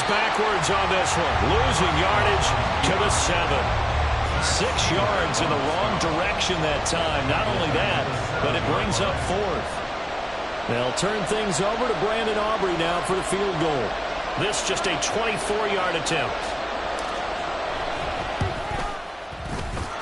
backwards on this one, losing yardage to the 7. 6 yards in the wrong direction that time. Not only that, but it brings up 4th. They'll turn things over to Brandon Aubrey now for the field goal. This just a 24-yard attempt.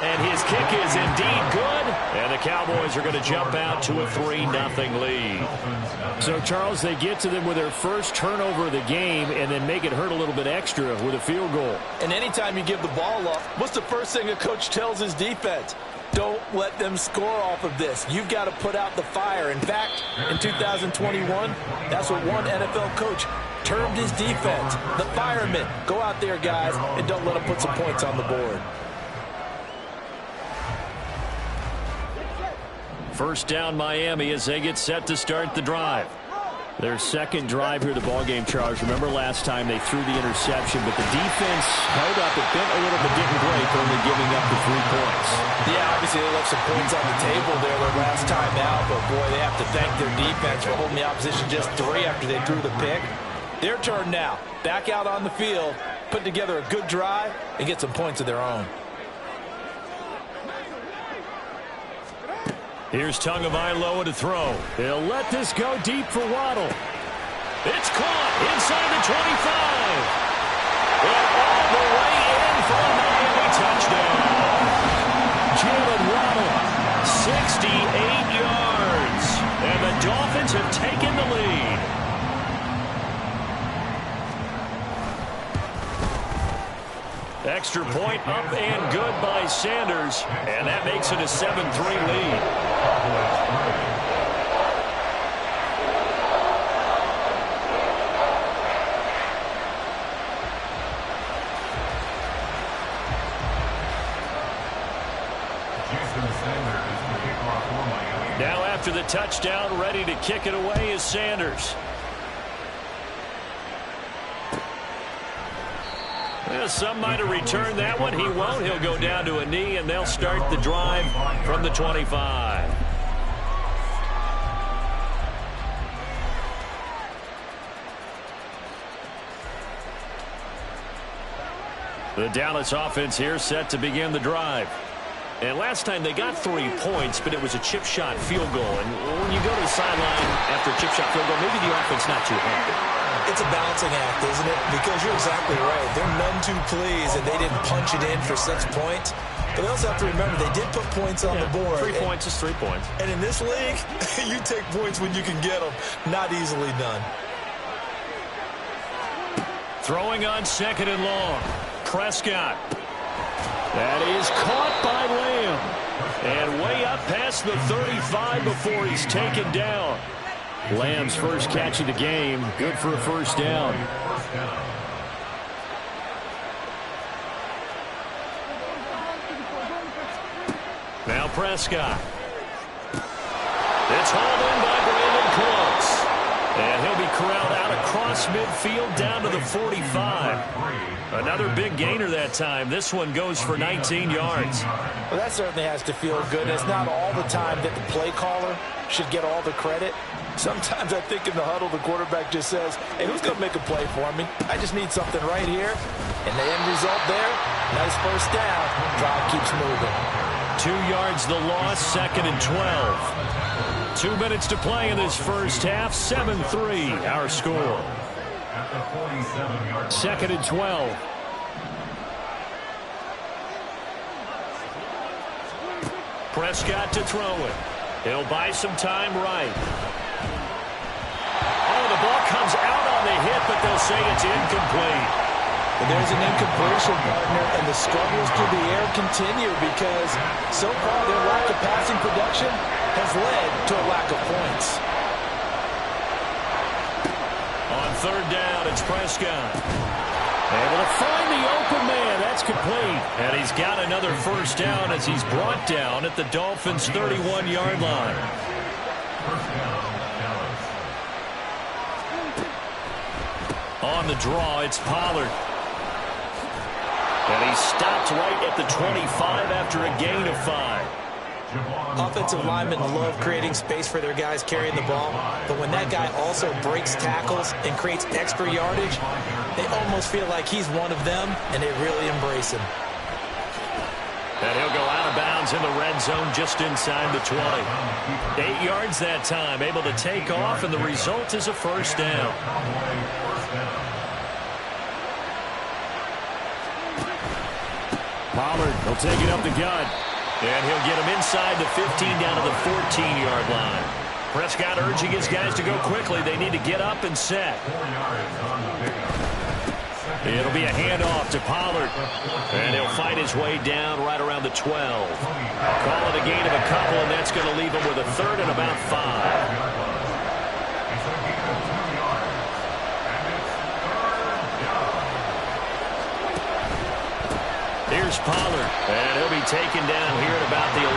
And his kick is indeed good. And the Cowboys are going to jump out to a 3-0 lead. So, Charles, they get to them with their first turnover of the game and then make it hurt a little bit extra with a field goal. And anytime you give the ball up, what's the first thing a coach tells his defense? Don't let them score off of this. You've got to put out the fire. In fact, in 2021, that's what one NFL coach termed his defense. The firemen. Go out there, guys, and don't let them put some points on the board. First down, Miami, as they get set to start the drive. Their second drive here of the ballgame, Charles. Remember last time they threw the interception, but the defense held up. It bent a little bit, didn't break, only giving up the 3 points. Yeah, obviously they left some points on the table there their last time out, but boy, they have to thank their defense for holding the opposition just 3 after they threw the pick. Their turn now. Back out on the field, put together a good drive, and get some points of their own. Here's Tagovailoa to throw. He'll let this go deep for Waddle. It's caught inside the 25. And all the way in for a Miami touchdown. Jalen Waddle, 68 yards. And the Dolphins have taken the lead. Extra point up and good by Sanders. And that makes it a 7-3 lead. Now after the touchdown, ready to kick it away is Sanders. Well, some might have returned that one. He won't. He'll go down to a knee, and they'll start the drive from the 25. The Dallas offense here set to begin the drive. And last time they got 3 points, but it was a chip shot field goal. And when you go to the sideline after a chip shot field goal, maybe the offense not too happy. It's a balancing act, isn't it? Because you're exactly right. They're none too pleased, and they didn't punch it in for 6 points. But they also have to remember they did put points on the board. 3 points is 3 points. And in this league, you take points when you can get them. Not easily done. Throwing on 2nd and long. Prescott. That is caught by Lamb. And way up past the 35 before he's taken down. Lamb's first catch of the game. Good for a first down. Now Prescott. It's hauled in by Brandon Cooks. And he'll be corralled out across midfield down to the 45. Another big gainer that time. This one goes for 19 yards. Well, that certainly has to feel good. It's not all the time that the play caller should get all the credit. Sometimes I think in the huddle, the quarterback just says, hey, who's going to make a play for me? I just need something right here. And the end result there, nice first down. Drive keeps moving. 2 yards the loss, 2nd and 12. 2 minutes to play in this first half. 7-3 our score. 2nd and 12. Prescott to throw it. He'll buy some time right. Oh, the ball comes out on the hit, but they'll say it's incomplete. And there's an incompletion, partner, and the struggles through the air continue because so far their lack of passing production has led to a lack of points. On 3rd down, it's Prescott. Able to find the open man. That's complete. And he's got another first down as he's brought down at the Dolphins' 31-yard line. On the draw, it's Pollard. And he stopped right at the 25 after a gain of 5. Offensive linemen love creating space for their guys carrying the ball, but when that guy also breaks tackles and creates extra yardage, they almost feel like he's one of them, and they really embrace him. And he'll go out of bounds in the red zone just inside the 20. 8 yards that time, able to take off, and the result is a first down. Pollard will take it up the gut. And he'll get him inside the 15 down to the 14-yard line. Prescott urging his guys to go quickly. They need to get up and set. It'll be a handoff to Pollard. And he'll fight his way down right around the 12. Call it a gain of a couple, and that's going to leave him with a third and about 5. Here's Pollard, and he'll be taken down here at about the 11.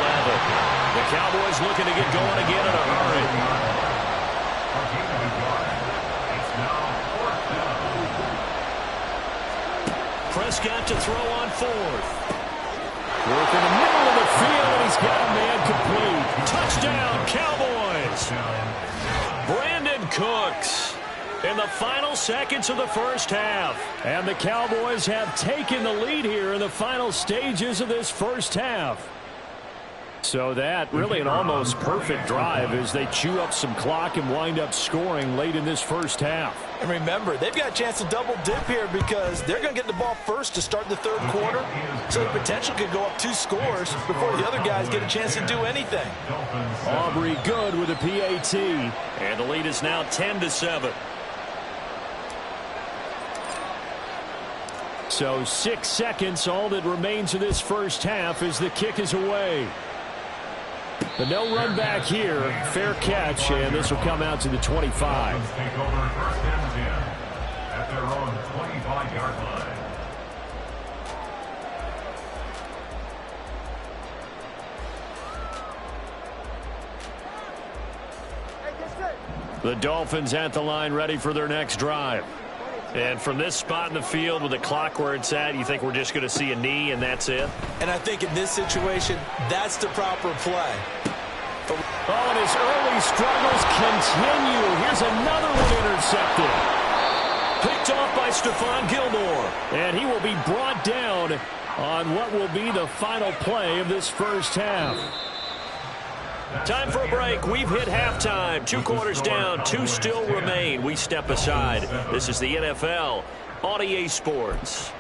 The Cowboys looking to get going again in a hurry. Prescott to throw on 4th. Work in the middle of the field, and he's got a man complete. Touchdown, Cowboys! Brandon Cooks in the final seconds of the first half. And the Cowboys have taken the lead here in the final stages of this first half. So that really an almost perfect drive as they chew up some clock and wind up scoring late in this first half. And remember, they've got a chance to double dip here because they're going to get the ball first to start the third quarter. So the potential could go up 2 scores before the other guys get a chance to do anything. Aubrey good with a PAT. And the lead is now 10-7. So 6 seconds, all that remains of this first half as the kick is away. But no run back here. Fair catch, and this will come out to the 25. Take over first and 10 at their own 25-yard line. The Dolphins at the line, ready for their next drive. And from this spot in the field with the clock where it's at, you think we're just going to see a knee and that's it? And I think in this situation, that's the proper play. Oh, and his early struggles continue. Here's another one intercepted. Picked off by Stephon Gilmore. And he will be brought down on what will be the final play of this first half. Time for a break. We've hit halftime. 2 quarters down. 2 still remain. We step aside. This is the NFL on EA Sports.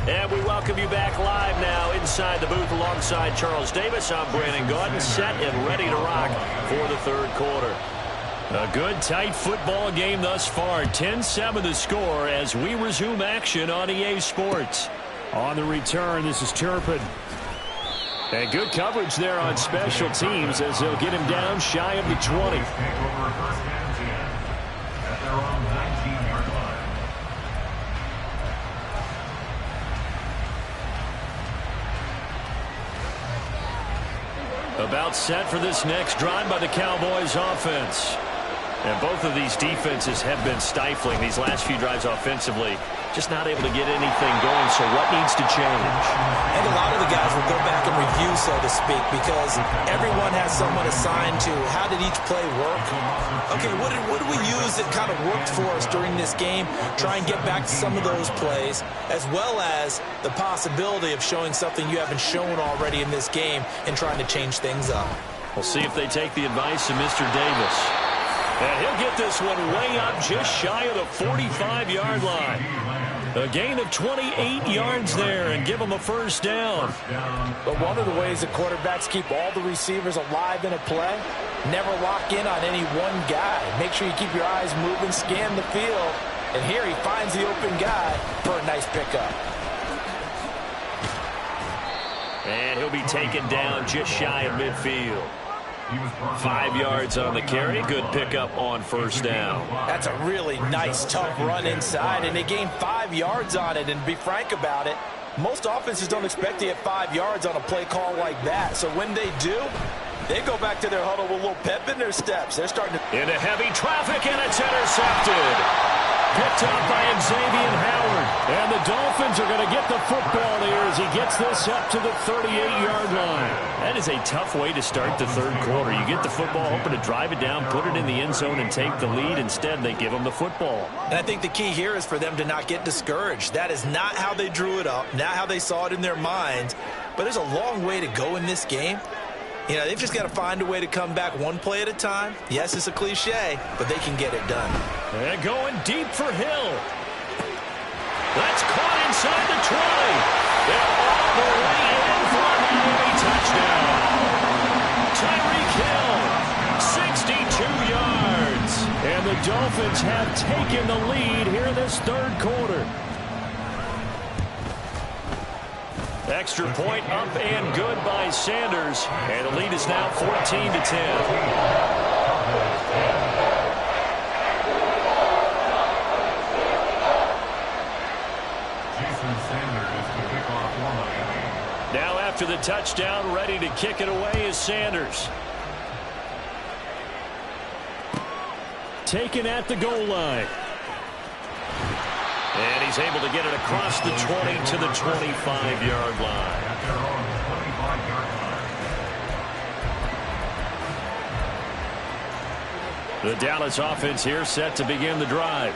And we welcome you back live now inside the booth alongside Charles Davis. I'm Brandon Gaudin, set and ready to rock for the third quarter. A good, tight football game thus far. 10-7 the score as we resume action on EA Sports. On the return, this is Turpin. And good coverage there on special teams as they'll get him down shy of the 20. About set for this next drive by the Cowboys offense. And both of these defenses have been stifling these last few drives offensively. Just not able to get anything going, so what needs to change? And a lot of the guys will go back and review, so to speak, because everyone has someone assigned to how did each play work. Okay, what did we use that kind of worked for us during this game? Try and get back to some of those plays, as well as the possibility of showing something you haven't shown already in this game and trying to change things up. We'll see if they take the advice of Mr. Davis. And he'll get this one way up just shy of the 45-yard line. A gain of 28 yards there and give him a first down. But one of the ways that quarterbacks keep all the receivers alive in a play, never lock in on any one guy. Make sure you keep your eyes moving, scan the field. And here he finds the open guy for a nice pickup. And he'll be taken down just shy of midfield. 5 yards on the carry. Good pickup on first down. That's a really nice, tough run inside, and they gained 5 yards on it. And to be frank about it, most offenses don't expect to get 5 yards on a play call like that. So when they do, They go back to their huddle with a little pep in their steps. They're starting to... Into heavy traffic, and it's intercepted. Picked up by Xavier Howard. And the Dolphins are going to get the football here as he gets this up to the 38-yard line. That is a tough way to start the third quarter. You get the football, hoping to drive it down, put it in the end zone, and take the lead. Instead, they give them the football. And I think the key here is for them to not get discouraged. That is not how they drew it up, not how they saw it in their minds. But there's a long way to go in this game. You know, they've just got to find a way to come back one play at a time. Yes, it's a cliche, but they can get it done. And going deep for Hill. That's caught inside the 20. They're all the way in for a Miami touchdown. Tyreek Hill, 62 yards. And the Dolphins have taken the lead here in this third quarter. Extra point up and good by Sanders. And the lead is now 14-10. Now after the touchdown, ready to kick it away is Sanders. Taken at the goal line. And he's able to get it across the 20 to the 25-yard line. The Dallas offense here set to begin the drive.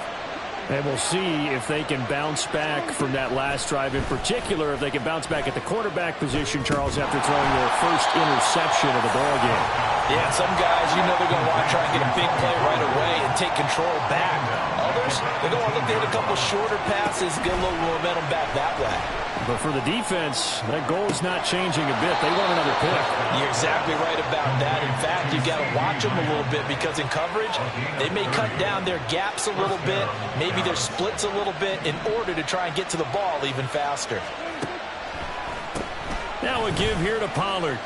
And we'll see if they can bounce back from that last drive. In particular, if they can bounce back at the quarterback position, Charles, after throwing their first interception of the ball game. Yeah, some guys, you know they're going to want to try and get a big play right away and take control back. Others, they're going to look to hit a couple shorter passes, get a little momentum back that way. But for the defense, that goal is not changing a bit. They want another pick. You're exactly right about that. In fact, you've got to watch them a little bit because in coverage, they may cut down their gaps a little bit, maybe their splits a little bit in order to try and get to the ball even faster. Now a give here to Pollard.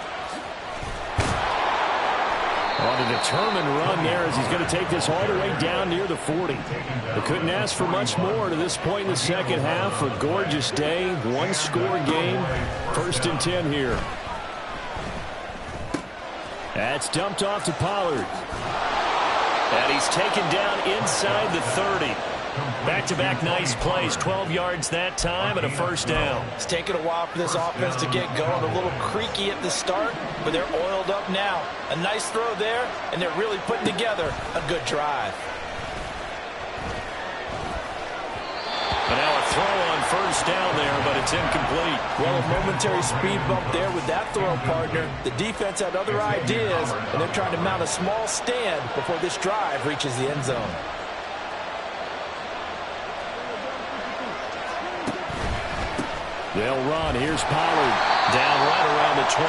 On a determined run there as he's going to take this all the way down near the 40. They couldn't ask for much more to this point in the second half. A gorgeous day, one-score game. 1st and 10 here. That's dumped off to Pollard. And he's taken down inside the 30. Back-to-back nice plays. 12 yards that time and a first down. It's taken a while for this offense to get going. A little creaky at the start, but they're oiled up now. A nice throw there, and they're really putting together a good drive. And now a throw on first down there, but it's incomplete. Well, a momentary speed bump there with that throw, partner. The defense had other ideas, and they're trying to mount a small stand before this drive reaches the end zone. They'll run. Here's Pollard. Down right around the 25.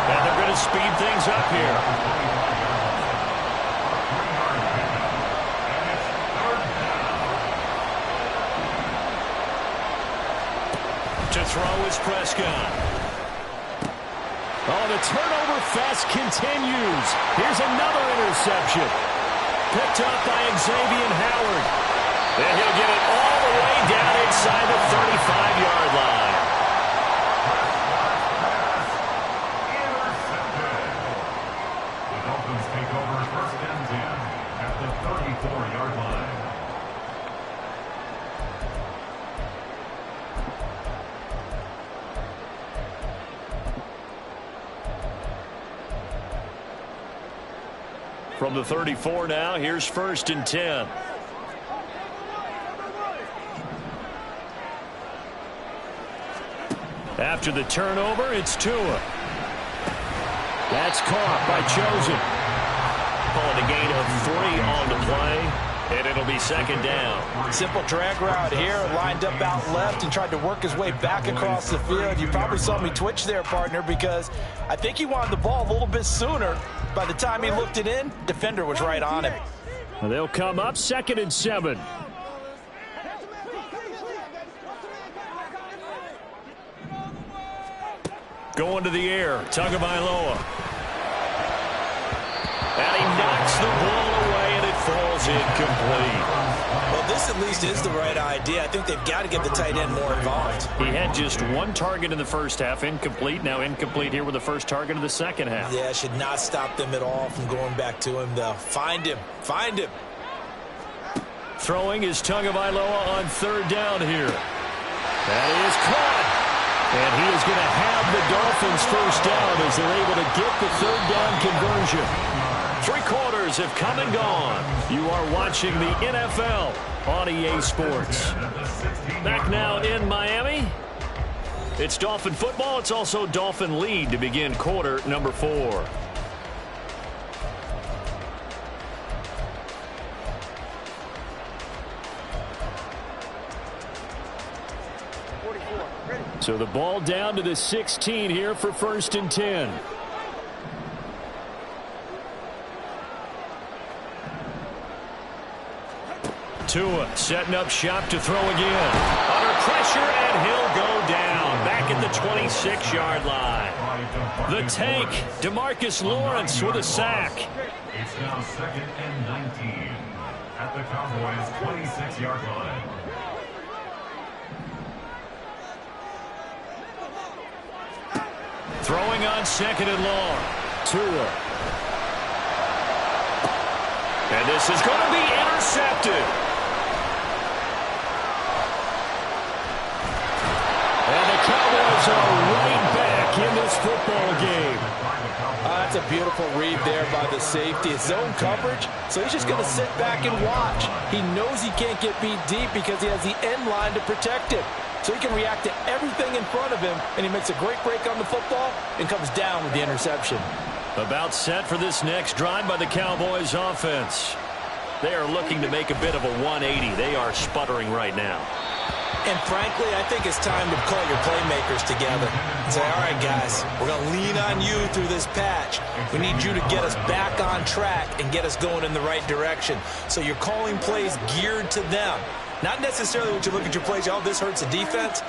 And they're going to speed things up here. To throw is Prescott. Oh, the turnover fest continues. Here's another interception. Picked up by Xavier Howard. And he'll get it all the way down inside the 35-yard line. The Dolphins take over 1st and 10 at the 34-yard line. From the 34 now, here's 1st and 10. After the turnover, it's Tua. That's caught by Chosen. Calling a gain of 3 on the play, and it'll be 2nd down. Simple drag route here, lined up out left and tried to work his way back across the field. You probably saw me twitch there, partner, because I think he wanted the ball a little bit sooner. By the time he looked it in, defender was right on him. They'll come up 2nd and 7. Going to the air, Tagovailoa. And he knocks the ball away, and it falls incomplete. Well, this at least is the right idea. I think they've got to get the tight end more involved. He had just one target in the first half, incomplete. Now incomplete here with the first target of the second half. Yeah, should not stop them at all from going back to him, though. Find him. Find him. Throwing is Tagovailoa on third down here. That is caught. And he is going to have the Dolphins first down as they're able to get the third down conversion. 3 quarters have come and gone. You are watching the NFL on EA Sports. Back now in Miami. It's Dolphin football. It's also Dolphin lead to begin quarter number 4. So the ball down to the 16 here for 1st and 10. Tua setting up shop to throw again. Under pressure, and he'll go down. Back at the 26-yard line. The tank, DeMarcus Lawrence with a sack. It's now 2nd and 19 at the Cowboys' 26-yard line. Throwing on 2nd and long. Tua. And this is going to be intercepted. And the Cowboys are right back in this football game. That's a beautiful read there by the safety. It's zone coverage, so he's just going to sit back and watch. He knows he can't get beat deep because he has the end line to protect it. So he can react to everything in front of him, and he makes a great break on the football and comes down with the interception. About set for this next drive by the Cowboys offense. They are looking to make a bit of a 180. They are sputtering right now. And frankly, I think it's time to call your playmakers together and say, all right, guys, we're going to lean on you through this patch. We need you to get us back on track and get us going in the right direction. So you're calling plays geared to them. Not necessarily when you look at your plays, oh, this hurts the defense.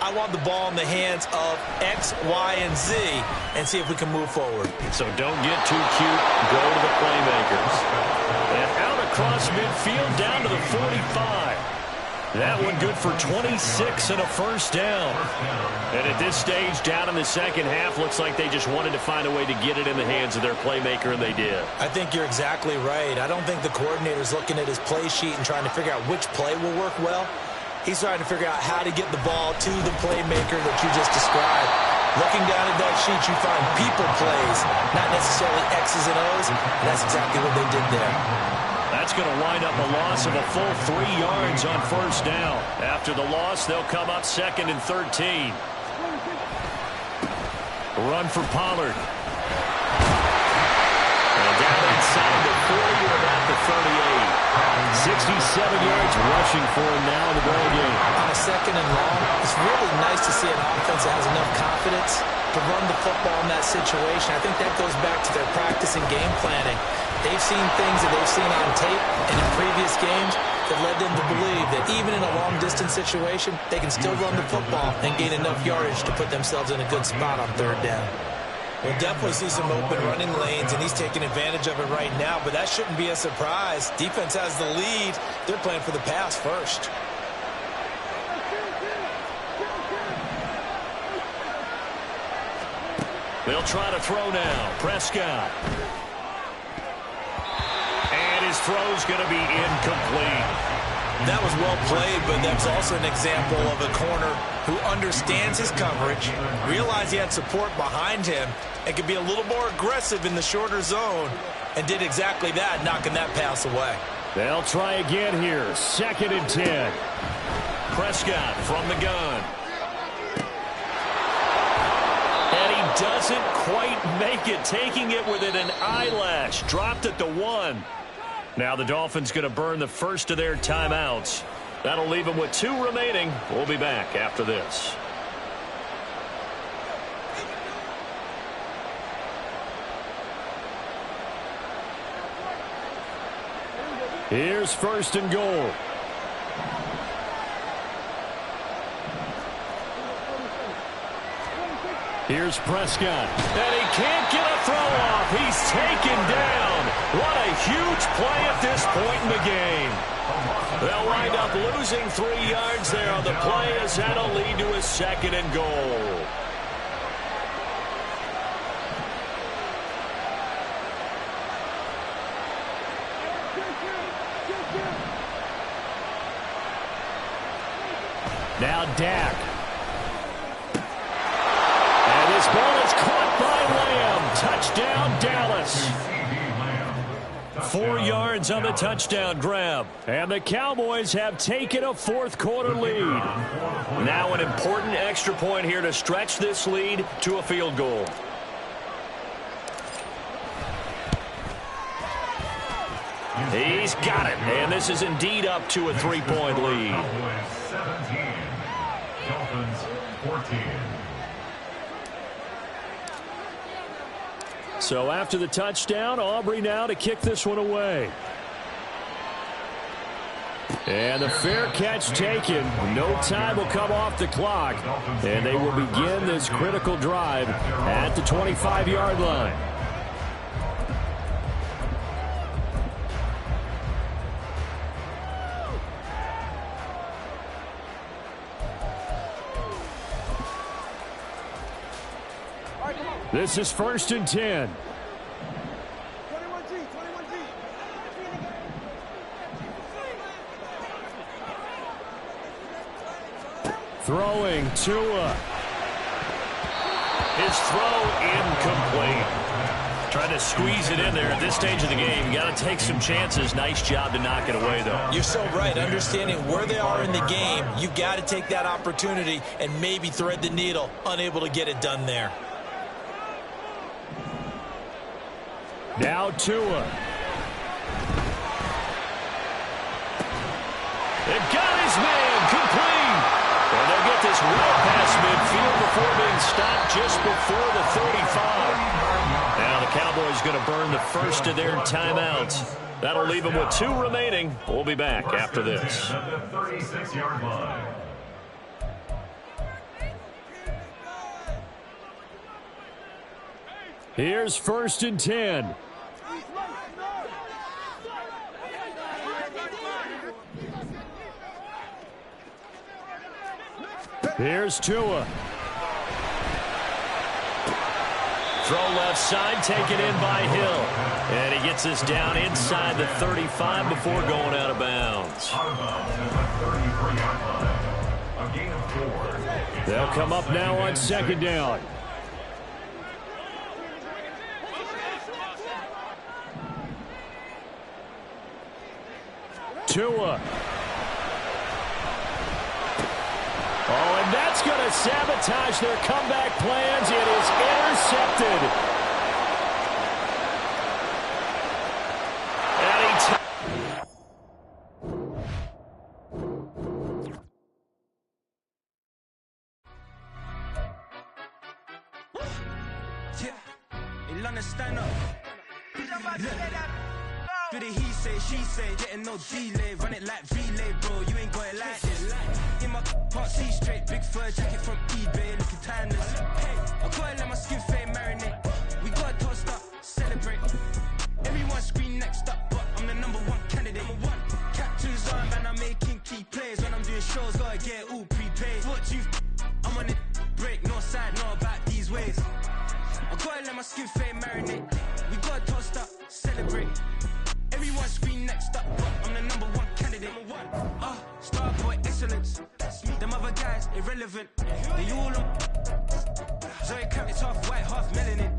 I want the ball in the hands of X, Y, and Z and see if we can move forward. So don't get too cute. Go to the playmakers. And out across midfield down to the 45. That one good for 26 and a first down. And at this stage, down in the second half, looks like they just wanted to find a way to get it in the hands of their playmaker, and they did. I think you're exactly right. I don't think the coordinator's looking at his play sheet and trying to figure out which play will work well. He's trying to figure out how to get the ball to the playmaker that you just described. Looking down at that sheet, you find people plays, not necessarily X's and O's, and that's exactly what they did there. That's going to wind up a loss of a full 3 yards on first down. After the loss, they'll come up 2nd and 13. Run for Pollard. And down inside the 40 or about the 38. 67 yards rushing for him now in the ball game. On a 2nd and long, it's really nice to see an offense that has enough confidence to run the football in that situation. I think that goes back to their practice and game planning. They've seen things that they've seen on tape and in previous games that led them to believe that even in a long-distance situation, they can still run the football and gain enough yardage to put themselves in a good spot on third down. We'll definitely see some open running lanes, and he's taking advantage of it right now, but that shouldn't be a surprise. Defense has the lead. They're playing for the pass first. They'll try to throw now. Prescott. And his throw's going to be incomplete. That was well played, but that's also an example of a corner who understands his coverage, realized he had support behind him, and could be a little more aggressive in the shorter zone, and did exactly that, knocking that pass away. They'll try again here. 2nd and 10. Prescott from the gun. And he doesn't quite make it, taking it within an eyelash. Dropped at the 1. Now the Dolphins going to burn the first of their timeouts. That'll leave them with 2 remaining. We'll be back after this. Here's 1st and goal. Here's Prescott. And he can't get a throw off. He's taken down. What a huge play at this point in the game. They'll wind up losing 3 yards there on the play as that'll lead to a 2nd and goal. Now Dak. And this ball is caught by Lamb. Touchdown, Dallas. 4 yards on the touchdown grab. And the Cowboys have taken a 4th quarter lead. Now an important extra point here to stretch this lead to a field goal. He's got it. And this is indeed up to a 3-point lead. Cowboys 17. Dolphins 14. So after the touchdown, Aubrey now to kick this one away. And the fair catch taken. No time will come off the clock. And they will begin this critical drive at the 25-yard line. This is 1st and 10. Throwing Tua. His throw incomplete. Trying to squeeze it in there at this stage of the game. You got to take some chances. Nice job to knock it away, though. You're so right. Understanding where they are in the game, you got to take that opportunity and maybe thread the needle. Unable to get it done there. Now Tua. They've got his man complete. And they'll get this well past midfield before being stopped just before the 35. Now the Cowboys going to burn the first of their timeouts. That'll leave them with 2 remaining. We'll be back after this. At the 36-yard line. Here's 1st and 10. Here's Tua. Throw left side, taken in by Hill. And he gets this down inside the 35 before going out of bounds. They'll come up now on 2nd down. Tua. Oh, and that's going to sabotage their comeback plans. It is intercepted. For the he say, she say, getting no delay, run it like relay, bro, you ain't got it like this. In my part C straight, big fur jacket from eBay, looking timeless. I gotta let my skin fade marinate, we gotta toast up, celebrate. Everyone scream next up, but I'm the #1 candidate. Captain's arm, and I'm making key plays. When I'm doing shows, gotta get all prepaid. What you, I'm on it, break, no side, know about these ways. I gotta let my skin fade marinate, we gotta toast up, celebrate. Everyone scream next up, but I'm the #1 candidate. Star boy excellence. Them other guys irrelevant. They all on. Zoe Kravitz half white, half melanin.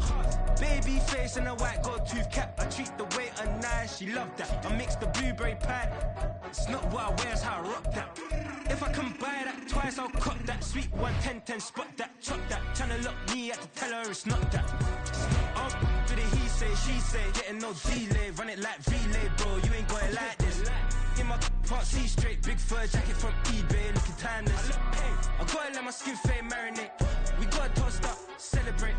Baby face and a white gold tooth cap. I treat the waiter nice, she love that. I mix the blueberry pie. It's not what I wear, it's how I rock that. If I can buy that twice, I'll cop that. Sweet 110, spot that, chop that. Tryna look me at to tell her it's not that. For the he say, she say, getting no delay, run it like relay, bro, you ain't got it like this. In my part C straight, big fur jacket from eBay, looking timeless. I gotta let my skin fade marinate, we gotta toast up, celebrate.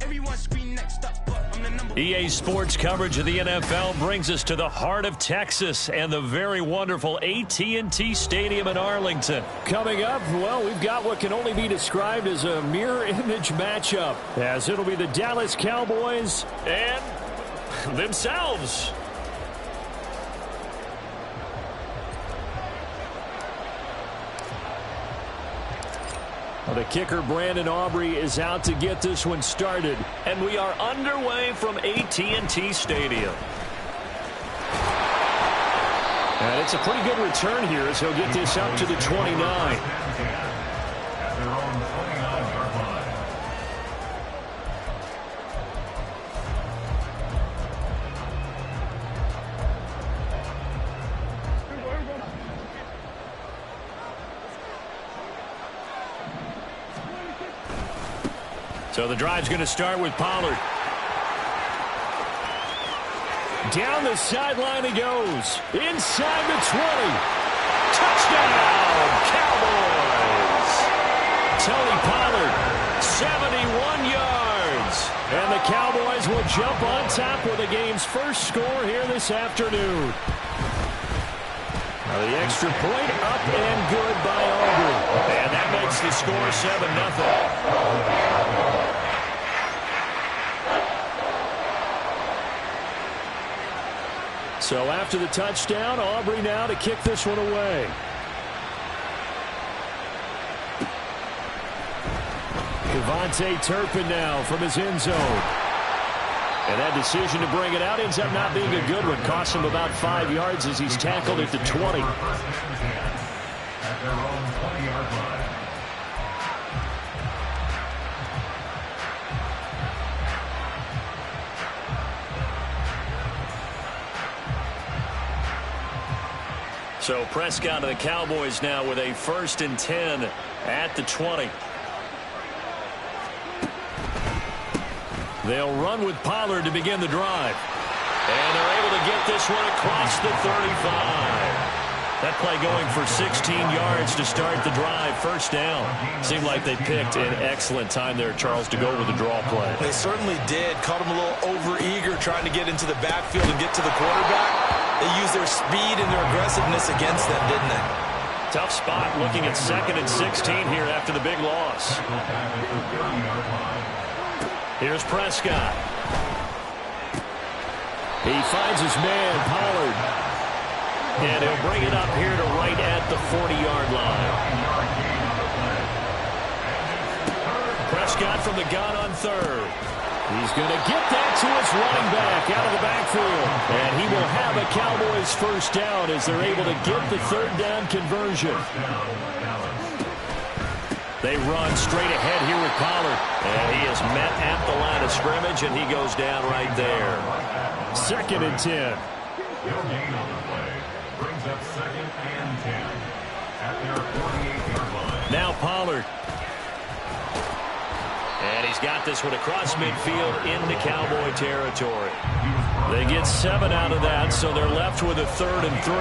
Everyone scream next up, but I'm the #1. EA Sports coverage of the NFL brings us to the heart of Texas and the very wonderful AT&T Stadium in Arlington. Coming up, well, we've got what can only be described as a mirror image matchup, as it'll be the Dallas Cowboys and themselves. The kicker, Brandon Aubrey, is out to get this one started. And we are underway from AT&T Stadium. And it's a pretty good return here as he'll get this up to the 29. At their own 29-yard line. So the drive's going to start with Pollard. Down the sideline he goes. Inside the 20. Touchdown, Cowboys. Tony Pollard, 71 yards. And the Cowboys will jump on top with the game's first score here this afternoon. Now the extra point up and good by Aubrey. And that makes the score 7-0. So after the touchdown, Aubrey now to kick this one away. Devontae Turpin now from his end zone. And that decision to bring it out ends up not being a good one. Costs him about 5 yards as he's tackled at the 20. At their own 20-yard line. So Prescott and the Cowboys now with a 1st and 10 at the 20. They'll run with Pollard to begin the drive. And they're able to get this one across the 35. That play going for 16 yards to start the drive. First down. Seemed like they picked an excellent time there, Charles, to go with the draw play. They certainly did. Caught him a little over-eager trying to get into the backfield and get to the quarterback. They used their speed and their aggressiveness against them, didn't they? Tough spot looking at 2nd and 16 here after the big loss. Here's Prescott. He finds his man, Pollard. And he'll bring it up here to right at the 40-yard line. Prescott from the gun on 3rd. He's going to get that to his running back out of the backfield. And he will have a Cowboys 1st down as they're able to get the 3rd down conversion. They run straight ahead here with Pollard. And he is met at the line of scrimmage, and he goes down right there. 2nd and 10. No gain on the play. Brings up 2nd and 10. At their 48-yard line. Now Pollard. And he's got this one across midfield into Cowboy territory. They get 7 out of that, so they're left with a 3rd and 3.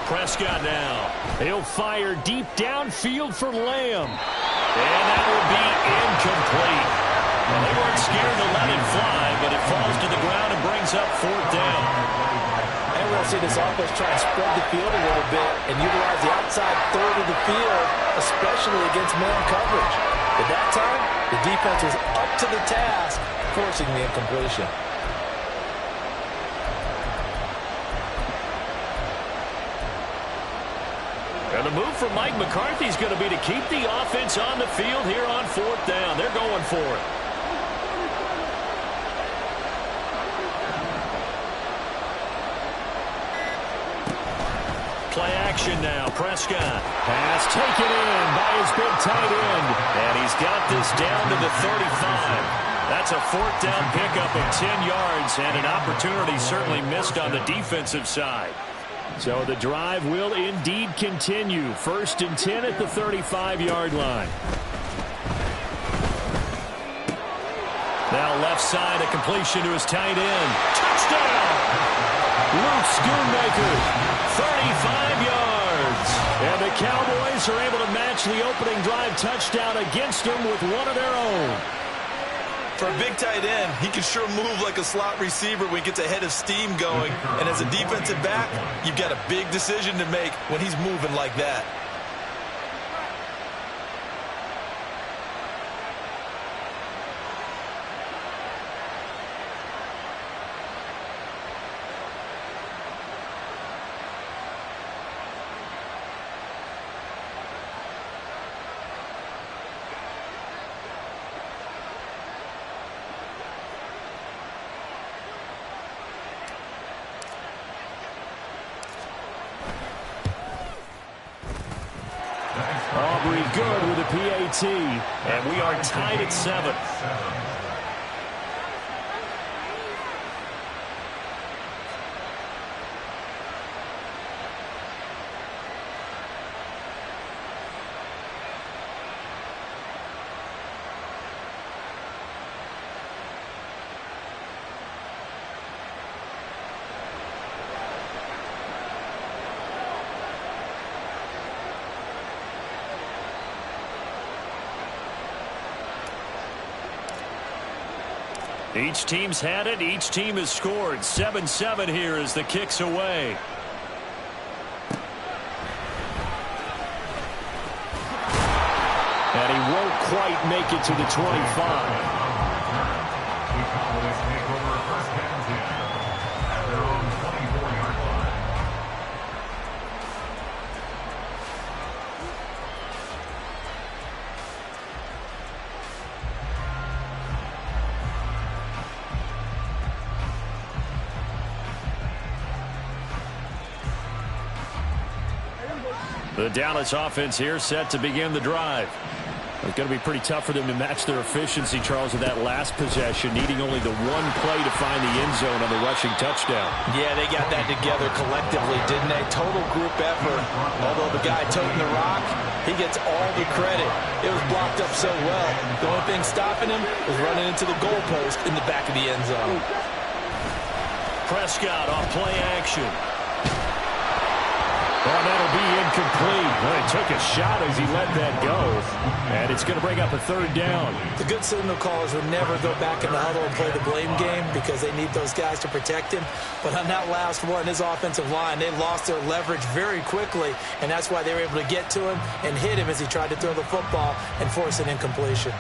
Prescott now. He'll fire deep downfield for Lamb. And that will be incomplete. Well, they weren't scared to let it fly, but it falls to the ground and brings up 4th down. And we'll see this offense try and spread the field a little bit and utilize the outside 3rd of the field, especially against man coverage. At that time, the defense was up to the task, forcing the incompletion. And the move from Mike McCarthy is going to be to keep the offense on the field here on 4th down. They're going for it. Play action now. Prescott. Pass taken in by his big tight end. And he's got this down to the 35. That's a 4th down pickup of 10 yards and an opportunity certainly missed on the defensive side. So the drive will indeed continue. 1st and 10 at the 35-yard line. Now left side, a completion to his tight end. Touchdown! Luke Schoonmaker, 35 yards. And the Cowboys are able to match the opening drive touchdown against them with one of their own. For a big tight end, he can sure move like a slot receiver when he gets a head of steam going. And as a defensive back, you've got a big decision to make when he's moving like that. PAT, and we are tied at 7. Each team's had it. Each team has scored. 7-7 here as the kick's away. And he won't quite make it to the 25. The Dallas offense here set to begin the drive. It's going to be pretty tough for them to match their efficiency, Charles, with that last possession, needing only the one play to find the end zone on the rushing touchdown. Yeah, they got that together collectively, didn't they? Total group effort. Although the guy toting the rock, he gets all the credit. It was blocked up so well. The only thing stopping him was running into the goalpost in the back of the end zone. Prescott off play action. Well, that'll be incomplete. Well, he took a shot as he let that go. And it's going to bring up a third down. The good signal callers would never go back in the huddle and play the blame game because they need those guys to protect him. But on that last one, his offensive line, they lost their leverage very quickly. And that's why they were able to get to him and hit him as he tried to throw the football and force an incompletion.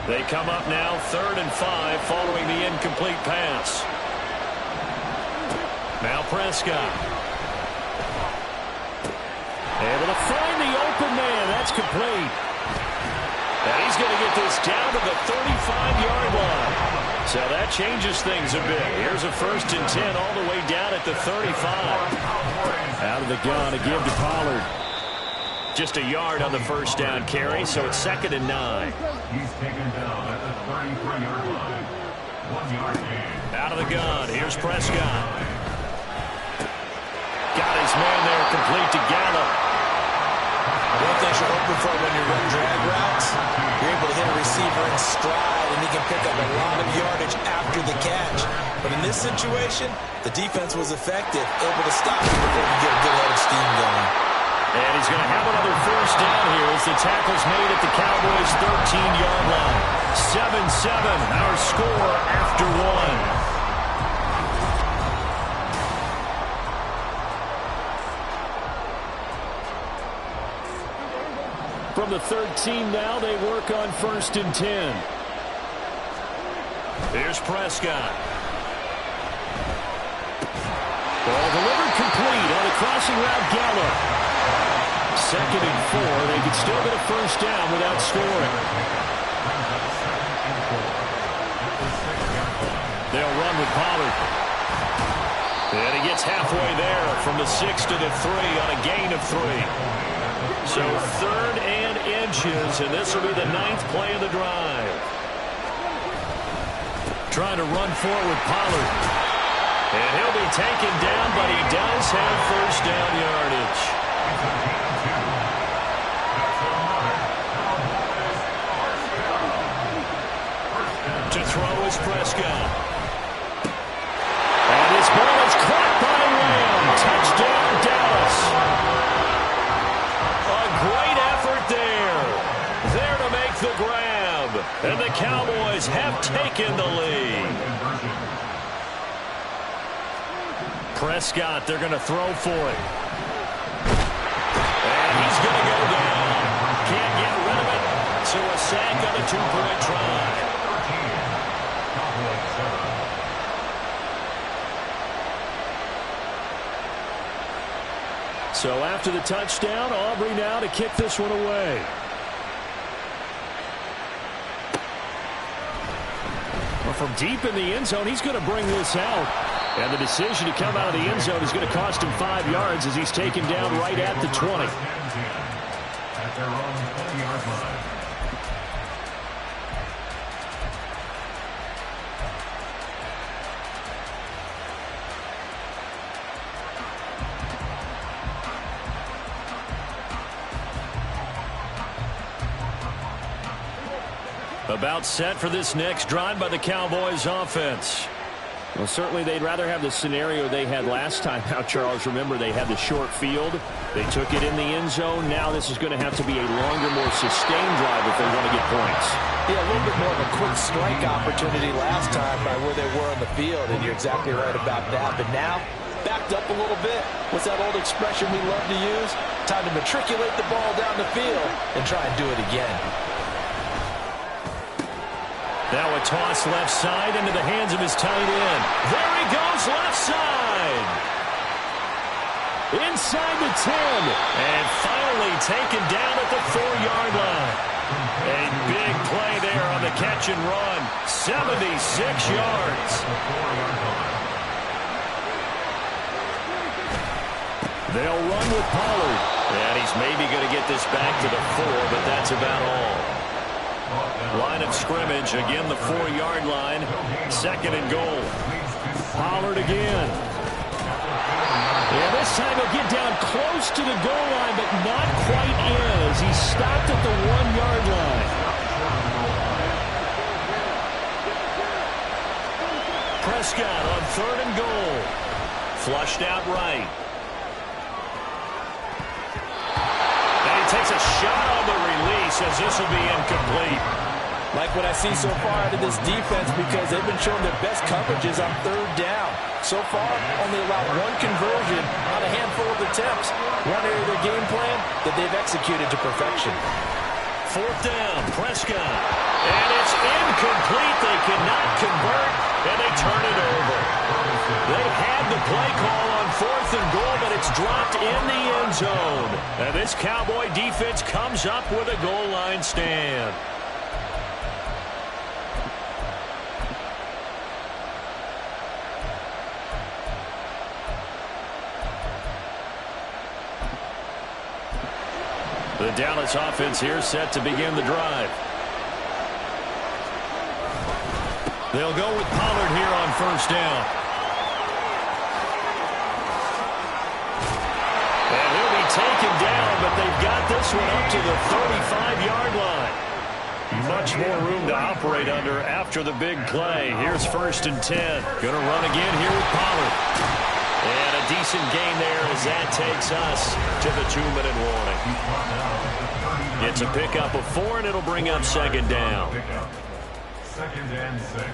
They come up now 3rd and 5 following the incomplete pass. Now Prescott. Able to find the open man. That's complete. And he's going to get this down to the 35-yard line. So that changes things a bit. Here's a 1st and 10 all the way down at the 35. Out of the gun, a give to Pollard. Just a yard on the first down carry, so it's 2nd and 9. He's taken down at the 33-yard line. 1 yard gain. Out of the gun, here's Prescott. Got his man there, complete to Gallup. One thing you're hoping for when you run drag routes, you're able to hit a receiver in stride, and he can pick up a lot of yardage after the catch. But in this situation, the defense was effective, able to stop him before he get a good head of steam going. And he's going to have another first down here as the tackle's made at the Cowboys' 13-yard line. 7-7, our score after 1. From the 13 now, they work on 1st and 10. Here's Prescott. Ball delivered complete on a crossing route Gallup. 2nd and 4. They could still get a first down without scoring. They'll run with Pollard. And he gets halfway there from the 6 to the 3 on a gain of 3. So 3rd and inches, and this will be the 9th play of the drive. Trying to run forward, Pollard. And he'll be taken down, but he does have first down yardage. To throw is Prescott. And his ball is caught by Lamb. Touchdown, Dallas. Great effort there. There to make the grab. And the Cowboys have taken the lead. Prescott, they're going to throw for it. And he's going to go down. Can't get rid of it. So a sack on a 2-point try. So after the touchdown, Aubrey now to kick this one away. Well, from deep in the end zone, he's going to bring this out. And the decision to come out of the end zone is going to cost him 5 yards as he's taken down right at the 20. At their own 20-yard line. About set for this next drive by the Cowboys offense. Well, certainly they'd rather have the scenario they had last time out, Charles. Remember, they had the short field. They took it in the end zone. Now this is going to have to be a longer, more sustained drive if they want to get points. Yeah, a little bit more of a quick strike opportunity last time by where they were on the field, and you're exactly right about that. But now, backed up a little bit. What's that old expression we love to use? Time to matriculate the ball down the field and try and do it again. Now a toss left side into the hands of his tight end. There he goes, left side. Inside the 10. And finally taken down at the 4-yard line. A big play there on the catch and run. 76 yards. They'll run with Pollard. And he's maybe going to get this back to the 4, but that's about all. Line of scrimmage, again the 4-yard line. 2nd and goal. Pollard again. Yeah, this time he'll get down close to the goal line, but not quite in as he stopped at the 1-yard line. Prescott on 3rd and goal. Flushed out right. And he takes a shot on the release as this will be incomplete. Like what I see so far out of this defense, because they've been showing their best coverages on 3rd down. So far, only allowed 1 conversion on a handful of attempts. One area of their game plan that they've executed to perfection. 4th down, Prescott. And it's incomplete. They cannot convert, and they turn it over. They had the play call on 4th and goal, but it's dropped in the end zone. And this Cowboy defense comes up with a goal line stand. The Dallas offense here set to begin the drive. They'll go with Pollard here on 1st down. And he'll be taken down, but they've got this one up to the 35-yard line. Much more room to operate under after the big play. Here's 1st and 10. Going to run again here with Pollard. And a decent gain there as that takes us to the 2-minute warning. It's a pickup of 4, and it'll bring up 2nd down. 2nd and 6.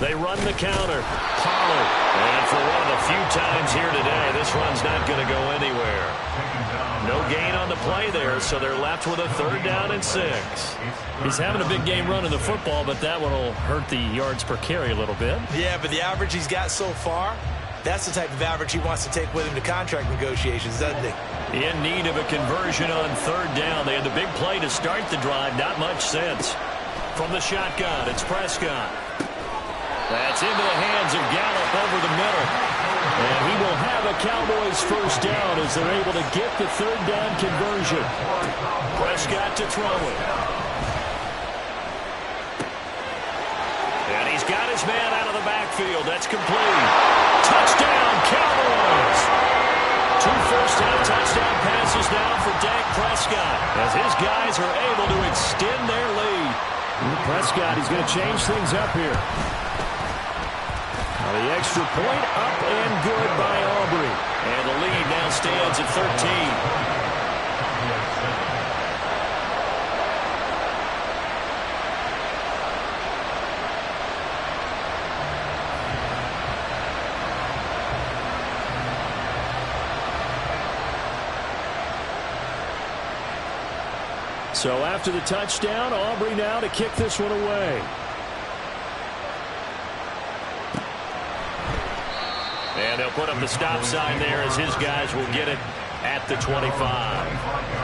They run the counter. Pollard. And for one of the few times here today, this run's not going to go anywhere. No gain on the play there, so they're left with a 3rd down and 6. He's having a big game running the football, but that one will hurt the yards per carry a little bit. Yeah, but the average he's got so far, that's the type of average he wants to take with him to contract negotiations, doesn't he? In need of a conversion on 3rd down. They had the big play to start the drive. Not much sense. From the shotgun, it's Prescott. That's into the hands of Gallup over the middle. And he will have a Cowboys 1st down as they're able to get the 3rd down conversion. Prescott to throw it. And he's got his man out of the backfield. That's complete. Touchdown, Cowboys! 2 first-half touchdown passes now for Dak Prescott as his guys are able to extend their lead. Prescott, he's going to change things up here. The extra point up and good by Aubrey. And the lead now stands at 13. So after the touchdown, Aubrey now to kick this one away. And they'll put up the stop sign there as his guys will get it at the 25.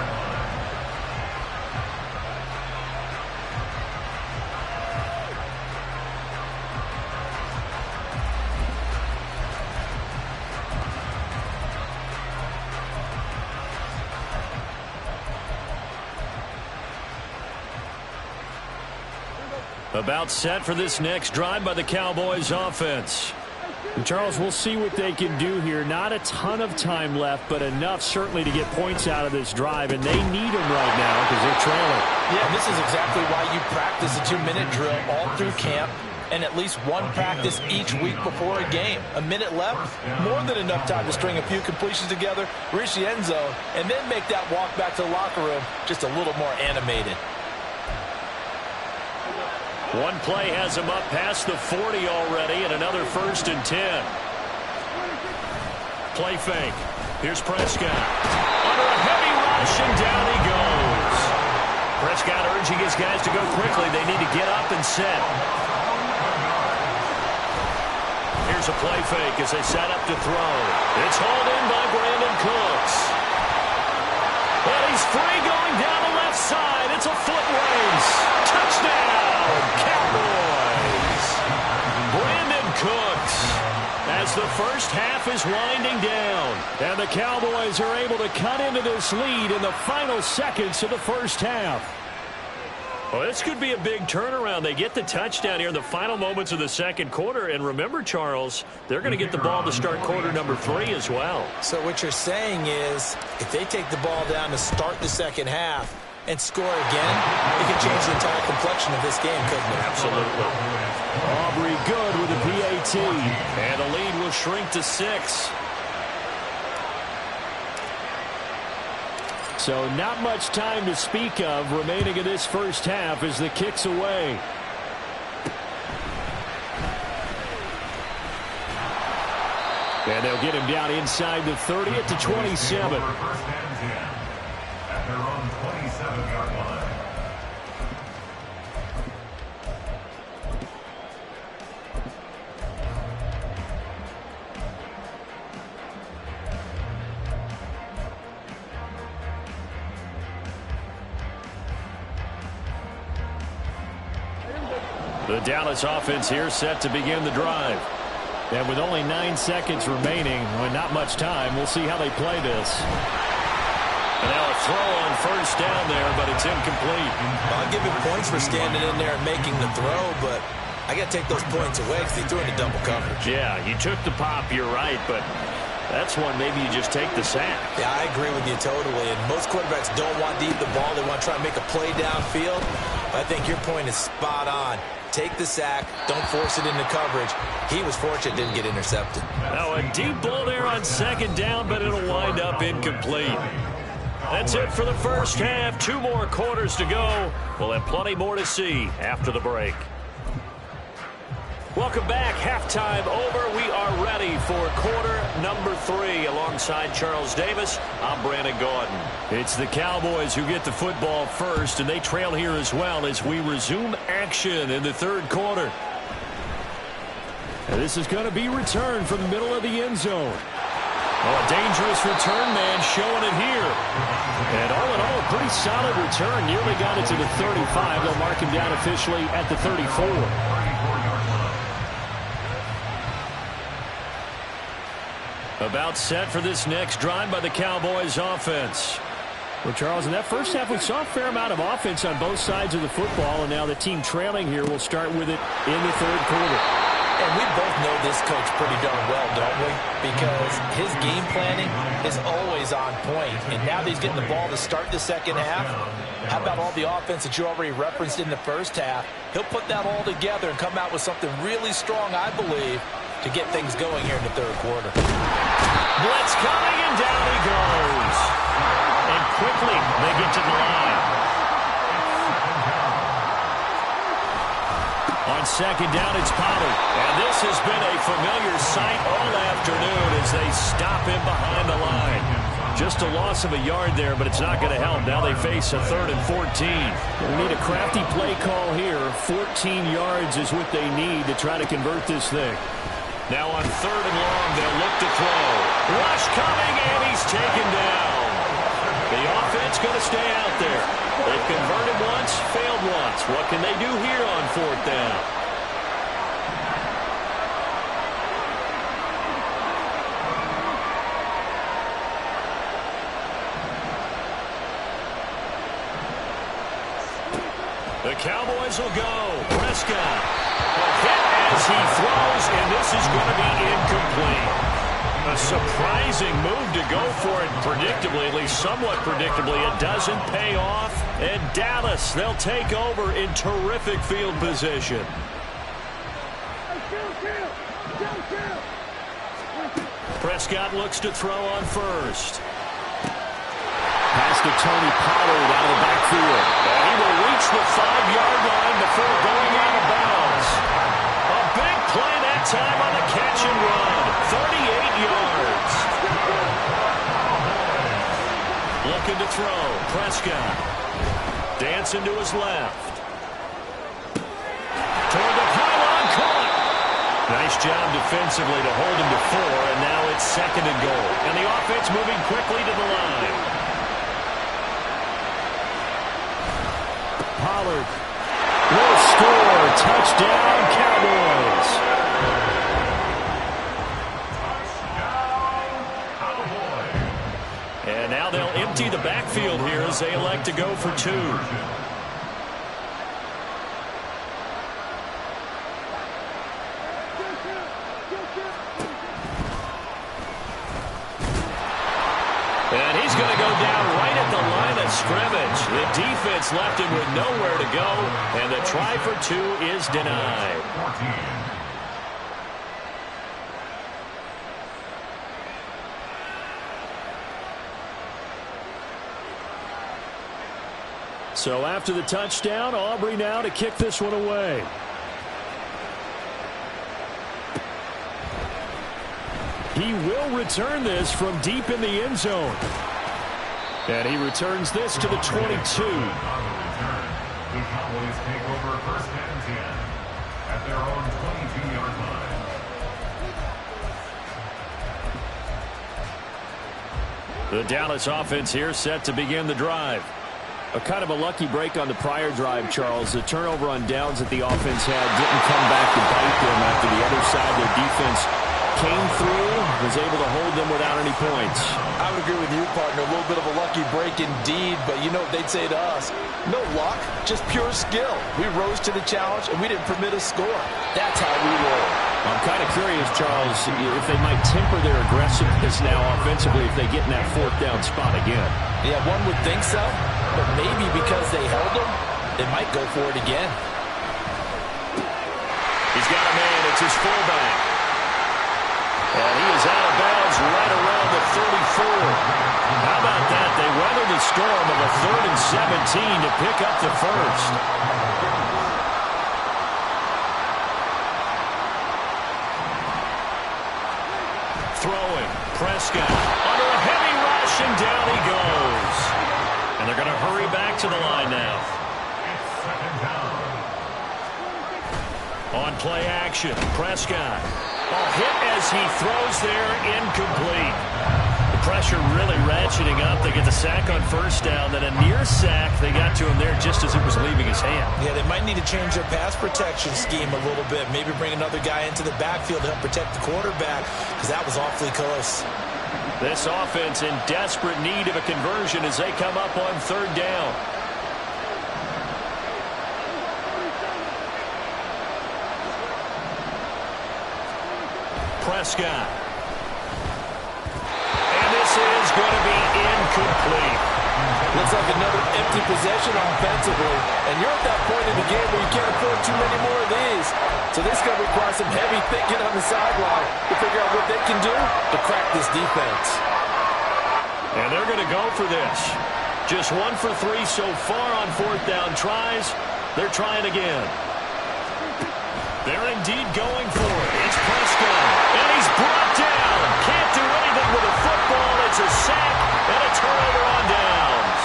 About set for this next drive by the Cowboys offense. And Charles, we'll see what they can do here. Not a ton of time left, but enough certainly to get points out of this drive, and they need them right now because they're trailing. Yeah, this is exactly why you practice a 2-minute drill all through camp and at least one practice each week before a game. A minute left, more than enough time to string a few completions together, reach the end zone, and then make that walk back to the locker room just a little more animated. One play has him up past the 40 already, and another 1st and 10. Play fake. Here's Prescott. Under a heavy rush, and down he goes. Prescott urging his guys to go quickly. They need to get up and set. Here's a play fake as they set up to throw. It's hauled in by Brandon Cooks. And he's free going down the left side. It's a foot race. Touchdown, Cowboys. Brandon Cooks as the first half is winding down. And the Cowboys are able to cut into this lead in the final seconds of the first half. Well, this could be a big turnaround. They get the touchdown here in the final moments of the second quarter. And remember, Charles, they're going to get the ball to start quarter number 3 as well. So what you're saying is if they take the ball down to start the second half and score again, it could change the entire complexion of this game, couldn't it? Absolutely. Aubrey good with a PAT. And the lead will shrink to 6. So not much time to speak of remaining in this first half as the kick's away. And they'll get him down inside the 30 at the 27. At their own 27-yard line. The Dallas offense here set to begin the drive. And with only 9 seconds remaining, with not much time, we'll see how they play this. And now a throw on first down there, but it's incomplete. Well, I'll give him points for standing in there and making the throw, but I got to take those points away because they threw into double coverage. Yeah, you took the pop, you're right, but that's one maybe you just take the sack. Yeah, I agree with you totally, and most quarterbacks don't want to eat the ball. They want to try and make a play downfield. But I think your point is spot on. Take the sack. Don't force it into coverage. He was fortunate didn't get intercepted. Now a deep ball there on second down, but it'll wind up incomplete. That's it for the first half. 2 more quarters to go. We'll have plenty more to see after the break. Welcome back. Halftime over. We are ready for quarter number 3. Alongside Charles Davis, I'm Brandon Gaudin. It's the Cowboys who get the football first, and they trail here as well as we resume action in the third quarter. And this is going to be returned from the middle of the end zone. Oh, a dangerous return man showing it here. And all in all, a pretty solid return. Nearly got it to the 35. They'll mark him down officially at the 34. About set for this next drive by the Cowboys offense. Well, Charles, in that first half, we saw a fair amount of offense on both sides of the football, and now the team trailing here will start with it in the third quarter. And we both know this coach pretty darn well, don't we? Because his game planning is always on point. And now that he's getting the ball to start the second half, how about all the offense that you already referenced in the first half? He'll put that all together and come out with something really strong, I believe, to get things going here in the third quarter. Blitz coming, and down he goes. And quickly, they get to the line. On second down, it's Pollard. And this has been a familiar sight all afternoon as they stop him behind the line. Just a loss of a yard there, but it's not going to help. Now they face a 3rd and 14. We need a crafty play call here. 14 yards is what they need to try to convert this thing. Now on 3rd and long, they'll look to throw. Rush coming, and he's taken down. The offense going to stay out there. They've converted once, failed once. What can they do here on 4th down? The Cowboys will go. Prescott. A hit as he throws, and this is going to be incomplete. A surprising move to go for it predictably, at least somewhat predictably. It doesn't pay off. And Dallas, they'll take over in terrific field position. Prescott looks to throw on 1st. Pass to Tony Pollard out of the backfield. And he will reach the 5-yard line before going out of bounds. A big play that time on the catch and run. 38 yards. Looking to throw. Prescott. Dancing to his left. Toward the pylon, caught. Nice job defensively to hold him to 4, and now it's 2nd and goal. And the offense moving quickly to the line. Pollard will score. Touchdown, Cowboys. And now they'll empty the backfield here as they elect to go for 2. And he's going to go down right at the line of scrimmage. The defense left him with nowhere to go, and the try for 2 is denied. So after the touchdown, Aubrey now to kick this one away. He will return this from deep in the end zone. And he returns this to the 22. The Cowboys take over 1st and 10 at their own 22-yard line. The Dallas offense here set to begin the drive. A kind of a lucky break on the prior drive, Charles. The turnover on downs that the offense had didn't come back to bite them after the other side. Their defense came through, was able to hold them without any points. I would agree with you, partner. A little bit of a lucky break indeed, but you know what they'd say to us? No luck, just pure skill. We rose to the challenge, and we didn't permit a score. That's how we roll. I'm kind of curious, Charles, if they might temper their aggressiveness now offensively if they get in that 4th down spot again. Yeah, one would think so, but maybe because they held them, they might go for it again. He's got a man. It's his fullback. And he is out of bounds right around the 34. How about that? They weathered the storm of a 3rd and 17 to pick up the 1st. Throwing. Prescott under a heavy rush, and down he goes. And they're going to hurry back to the line now. On play action, Prescott. Hit as he throws there, incomplete. The pressure really ratcheting up. They get the sack on 1st down, then a near sack. They got to him there just as it was leaving his hand. Yeah, they might need to change their pass protection scheme a little bit. Maybe bring another guy into the backfield to help protect the quarterback, because that was awfully close. This offense in desperate need of a conversion as they come up on 3rd down. Prescott. And this is going to be incomplete. Looks like another empty possession offensively. And you're at that point in the game where you can't afford too many more of these. So this is going to require some heavy thinking on the sideline to figure out what they can do to crack this defense. And they're going to go for this. Just 1 for 3 so far on 4th down tries. They're trying again. They're indeed going for it. It's Prescott. And he's brought down. Can't do anything with a football. It's a sack and a turnover on downs.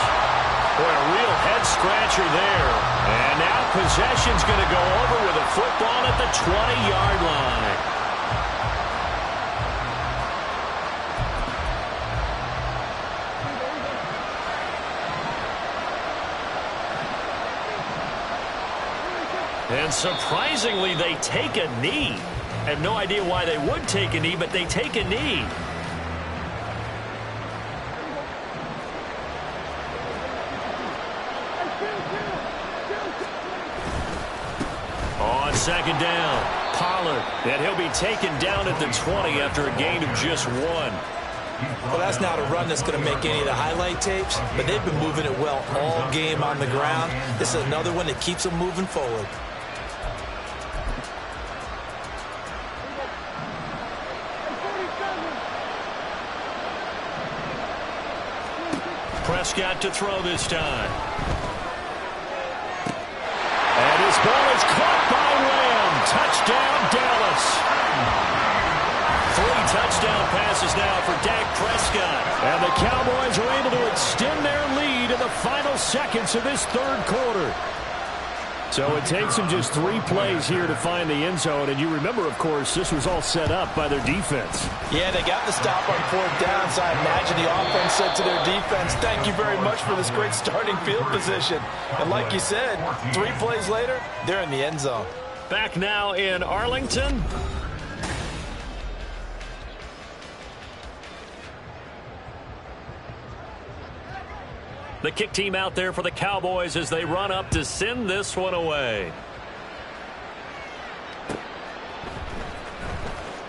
Boy, a real head-scratcher there. And now possession's going to go over with a football at the 20-yard line. And surprisingly, they take a knee. I have no idea why they would take a knee, but they take a knee. On second down, Pollard. And he'll be taken down at the 20 after a gain of just 1. Well, that's not a run that's going to make any of the highlight tapes, but they've been moving it well all game on the ground. This is another one that keeps them moving forward. Prescott to throw this time. And his ball is caught by Lamb. Touchdown, Dallas. 3 touchdown passes now for Dak Prescott. And the Cowboys are able to extend their lead in the final seconds of this third quarter. So it takes them just 3 plays here to find the end zone. And you remember, of course, this was all set up by their defense. Yeah, they got the stop on 4th down, so I imagine the offense said to their defense, thank you very much for this great starting field position. And like you said, 3 plays later, they're in the end zone. Back now in Arlington. The kick team out there for the Cowboys as they run up to send this one away.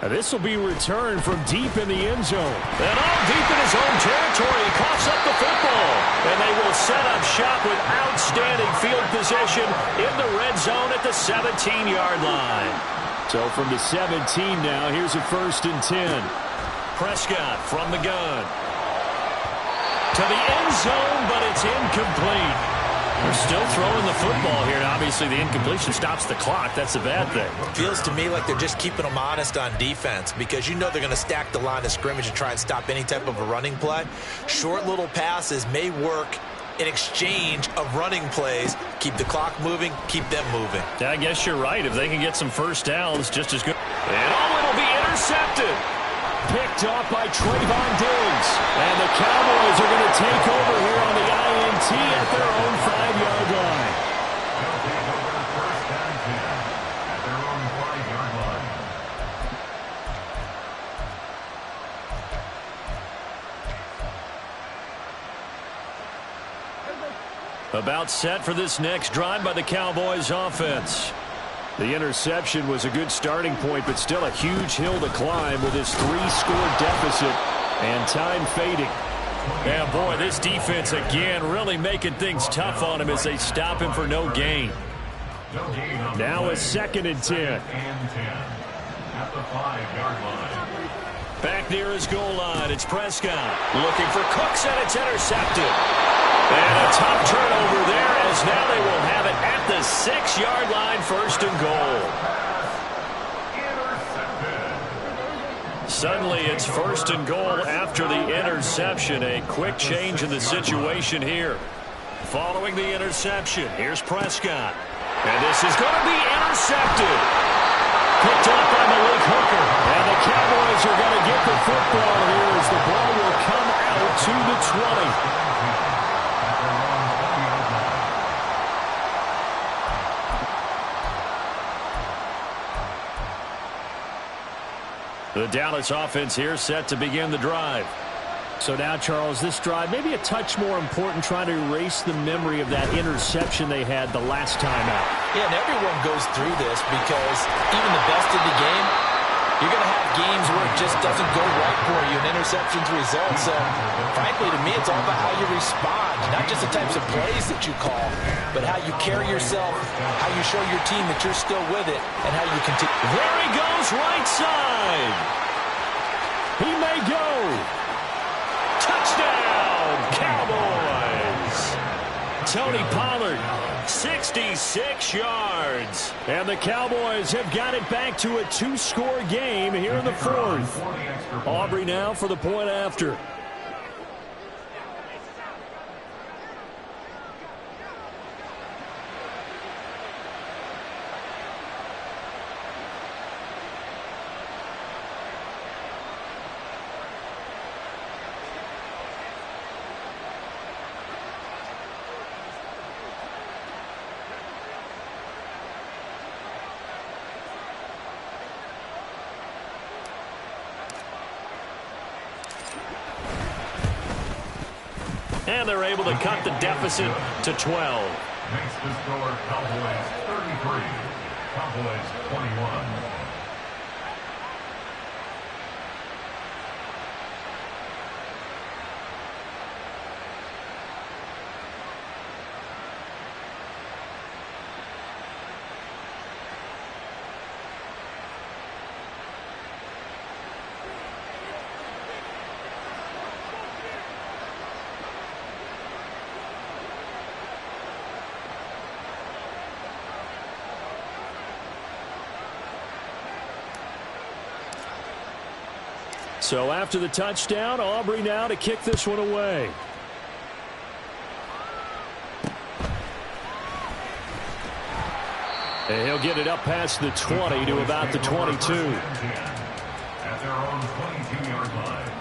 And this will be returned from deep in the end zone. And all deep in his own territory, he coughs up the football. And they will set up shop with outstanding field position in the red zone at the 17-yard line. So from the 17 now, here's a 1st and 10. Prescott from the gun. To the end zone, but it's incomplete. They're still throwing the football here, and obviously the incompletion stops the clock. That's a bad thing. Feels to me like they're just keeping them honest on defense because you know they're going to stack the line of scrimmage and try and stop any type of a running play. Short little passes may work in exchange of running plays. Keep the clock moving, keep them moving. Yeah, I guess you're right. If they can get some first downs, just as good. And it'll be intercepted. Picked off by Trayvon Diggs. And the Cowboys are going to take over here on the INT at their own 5-yard line. They'll take over 1st and 10 at their own 5-yard line. About set for this next drive by the Cowboys offense. The interception was a good starting point, but still a huge hill to climb with this 3-score deficit and time fading. And boy, this defense again really making things tough on him as they stop him for no gain. Now a 2nd and 10. At the 5-yard line. Back near his goal line, it's Prescott looking for Cooks, and it's intercepted. And a tough turnover there as now they will have it at the 6-yard line, 1st and goal. Suddenly it's 1st and goal after the interception. A quick change in the situation here. Following the interception, here's Prescott. And this is going to be intercepted. Picked up by Malik Hooker. And the Cowboys are going to get the football here as the ball will come out to the 20. The Dallas offense here set to begin the drive. So now, Charles, this drive maybe a touch more important, trying to erase the memory of that interception they had the last time out. Yeah, and everyone goes through this because even the best in the game, you're going to have games where it just doesn't go right for you, and interceptions result. So, frankly, to me, it's all about how you respond, not just the types of plays that you call, but how you carry yourself, how you show your team that you're still with it, and how you continue. There he goes, right side. He may go. Touchdown, Cowboys. Tony Pollard, 66 yards. And the Cowboys have got it back to a 2-score game here in the 4th. Aubrey now for the point after. And they're able to cut the deficit to 12. Makes the score Cowboys 33, Cowboys 21. So after the touchdown, Aubrey now to kick this one away. And he'll get it up past the 20 to about the 22. At their own 22-yard line.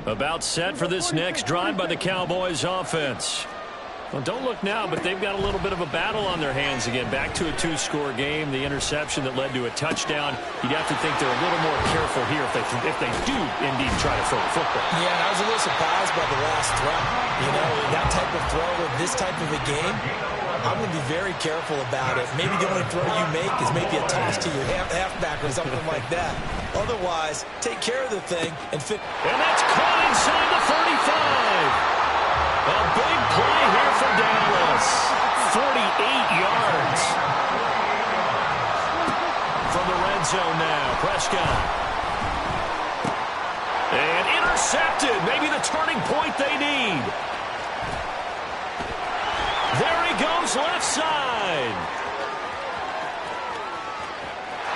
About set for this next drive by the Cowboys offense. Well, don't look now, but they've got a little bit of a battle on their hands again. Back to a two-score game. The interception that led to a touchdown. You'd have to think they're a little more careful here if they do indeed try to throw the football. Yeah, and I was a little surprised by the last throw. You know, that type of throw with this type of a game, I'm going to be very careful about it. Maybe the only throw you make is maybe a toss to your halfback or something like that. Otherwise, take care of the thing and fit. And that's caught inside the 35. A big play here for Dallas. 48 yards. From the red zone now, Prescott. And intercepted. Maybe the turning point they need. There he goes left side.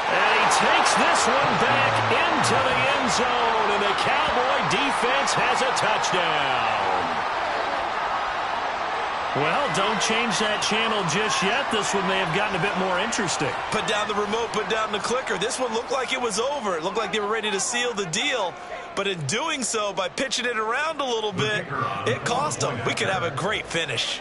And he takes this one back into the end zone. And the Cowboy defense has a touchdown. Well, don't change that channel just yet. This one may have gotten a bit more interesting. Put down the remote, put down the clicker. This one looked like it was over. It looked like they were ready to seal the deal. But in doing so, by pitching it around a little bit, it cost them. We could have a great finish.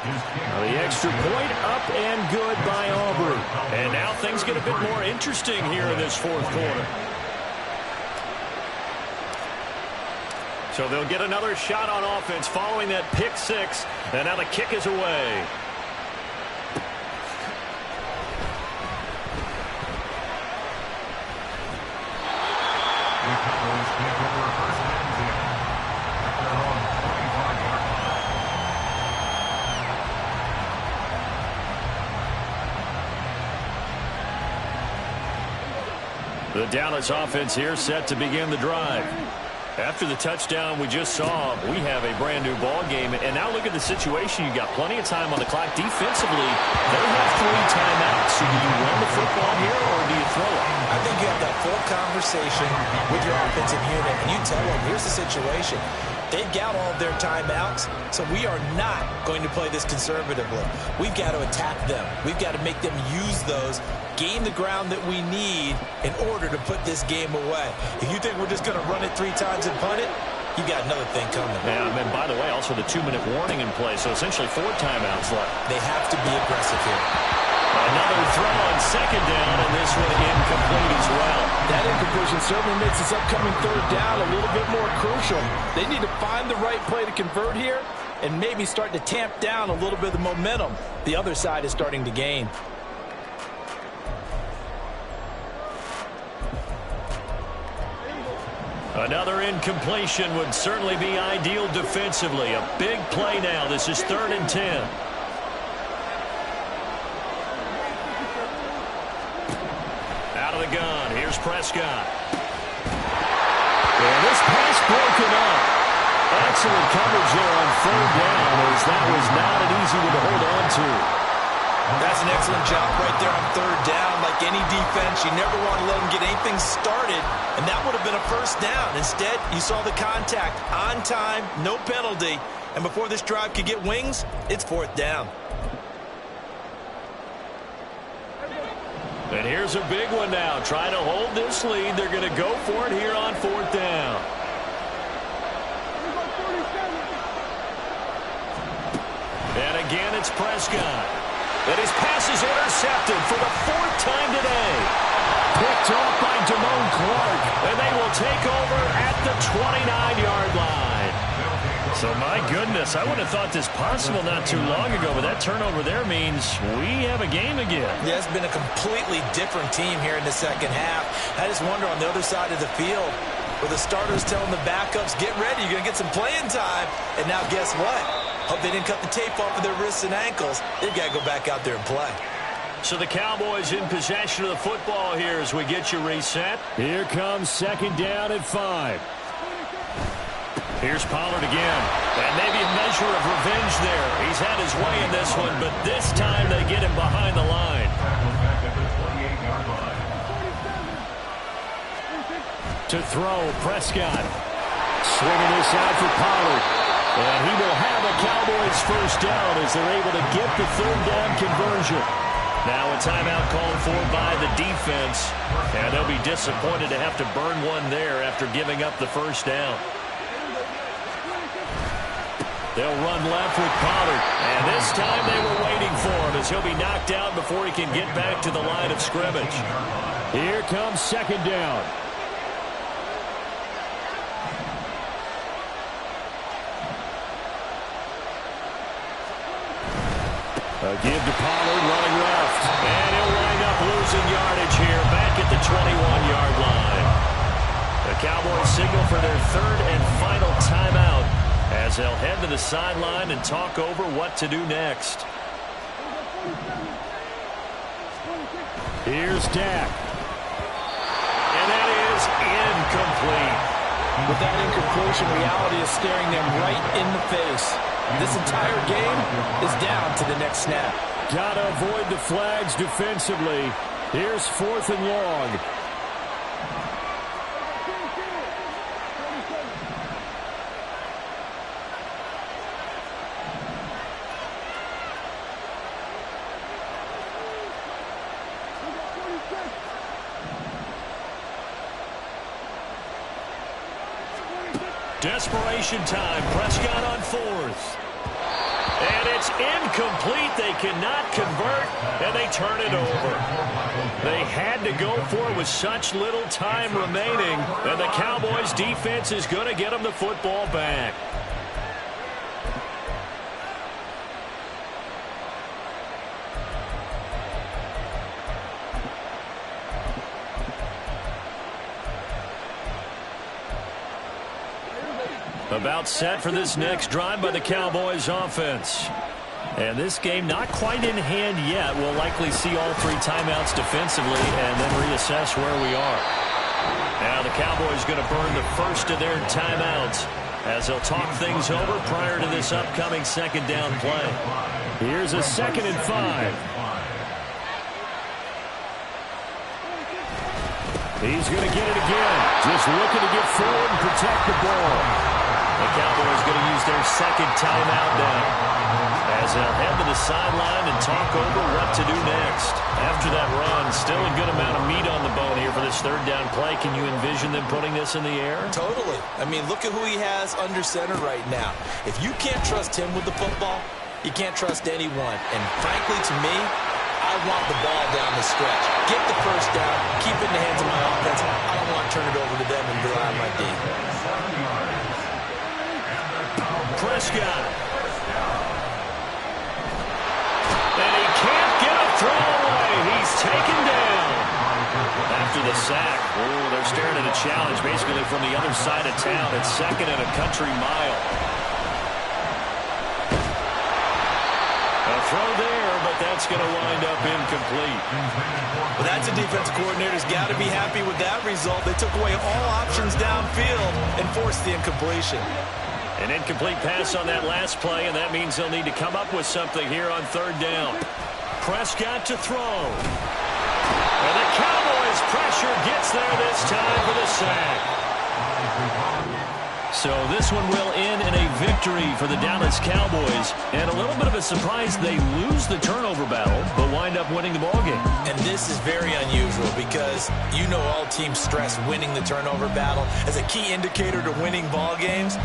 The extra point up and good by Aubrey. And now things get a bit more interesting here in this fourth quarter. So they'll get another shot on offense following that pick six. And now the kick is away. The Dallas offense here set to begin the drive. After the touchdown we just saw, we have a brand new ball game. And now look at the situation. You got plenty of time on the clock. Defensively, they have 3 timeouts. So do you run the football here or do you throw it? I think you have that full conversation with your offensive unit, and you tell them, here's the situation. They've got all of their timeouts, so we are not going to play this conservatively. We've got to attack them. We've got to make them use those, gain the ground that we need in order to put this game away. If you think we're just going to run it 3 times and punt it, you got another thing coming. Yeah, and by the way, also the 2-minute warning in play, so essentially 4 timeouts left. They have to be aggressive here. Another throw on second down, and this one incomplete as well. That incompletion certainly makes this upcoming third down a little bit more crucial. They need to find the right play to convert here and maybe start to tamp down a little bit of the momentum the other side is starting to gain. Another incompletion would certainly be ideal defensively. A big play now. This is 3rd and 10. Out of the gun. Here's Prescott. And this pass broken up. Excellent coverage there on 3rd down, as that was not an easy one to hold on to. That's an excellent job right there on 3rd down. Like any defense, you never want to let them get anything started, and that would have been a first down. Instead, you saw the contact on time, no penalty, and before this drive could get wings, it's 4th down. And here's a big one now. Trying to hold this lead. They're going to go for it here on 4th down. again. It's Prescott. And his pass is intercepted for the 4th time today. Picked off by Damone Clark. And they will take over at the 29-yard line. So, my goodness, I would have thought this possible not too long ago, but that turnover there means we have a game again. Yeah, it's been a completely different team here in the second half. I just wonder on the other side of the field, where the starters telling the backups, get ready, you're going to get some playing time. And now guess what? Hope they didn't cut the tape off of their wrists and ankles. They've got to go back out there and play. So the Cowboys in possession of the football here as we get you reset. Here comes 2nd down and 5. Here's Pollard again. And maybe a measure of revenge there. He's had his way in this one, but this time they get him behind the line. To throw, Prescott. Swinging this out for Pollard. And he will have a Cowboys first down as they're able to get the 3rd down conversion. Now a timeout called for by the defense. And they'll be disappointed to have to burn one there after giving up the first down. They'll run left with Pollard. And this time they were waiting for him as he'll be knocked out before he can get back to the line of scrimmage. Here comes 2nd down. A give to Pollard running left. And he'll wind up losing yardage here back at the 21-yard line. The Cowboys signal for their 3rd and final timeout as they'll head to the sideline and talk over what to do next. Here's Dak. And that is incomplete. With that incompletion, reality is staring them right in the face. This entire game is down to the next snap. Gotta avoid the flags defensively. Here's 4th and long. Desperation time. Prescott on 4th. And it's incomplete. They cannot convert, and they turn it over. They had to go for it with such little time remaining, and the Cowboys' defense is going to get them the football back. About set for this next drive by the Cowboys offense. And this game not quite in hand yet. We'll likely see all 3 timeouts defensively and then reassess where we are. Now the Cowboys going to burn the first of their timeouts as they'll talk things over prior to this upcoming 2nd down play. Here's a 2nd and 5. He's going to get it again. Just looking to get forward and protect the ball. The Cowboys going to use their 2nd timeout now as they'll head to the sideline and talk over what to do next. After that run, still a good amount of meat on the bone here for this 3rd down play. Can you envision them putting this in the air? Totally. I mean, look at who he has under center right now. If you can't trust him with the football, you can't trust anyone. And frankly, to me, I want the ball down the stretch. Get the first down, keep it in the hands of my offense. I don't want to turn it over to them and rely on my D. Prescott. And he can't get a throw away. He's taken down. After the sack, they're staring at a challenge basically from the other side of town. It's 2nd and a country mile. A throw there, but that's going to wind up incomplete. Well, that's a defensive coordinator's got to be happy with that result. They took away all options downfield and forced the incompletion. An incomplete pass on that last play, and that means they'll need to come up with something here on 3rd down. Prescott to throw. And the Cowboys' pressure gets there this time for the sack. So this one will end in a victory for the Dallas Cowboys. And a little bit of a surprise, they lose the turnover battle, but wind up winning the ballgame. And this is very unusual because you know all teams stress winning the turnover battle as a key indicator to winning ball games.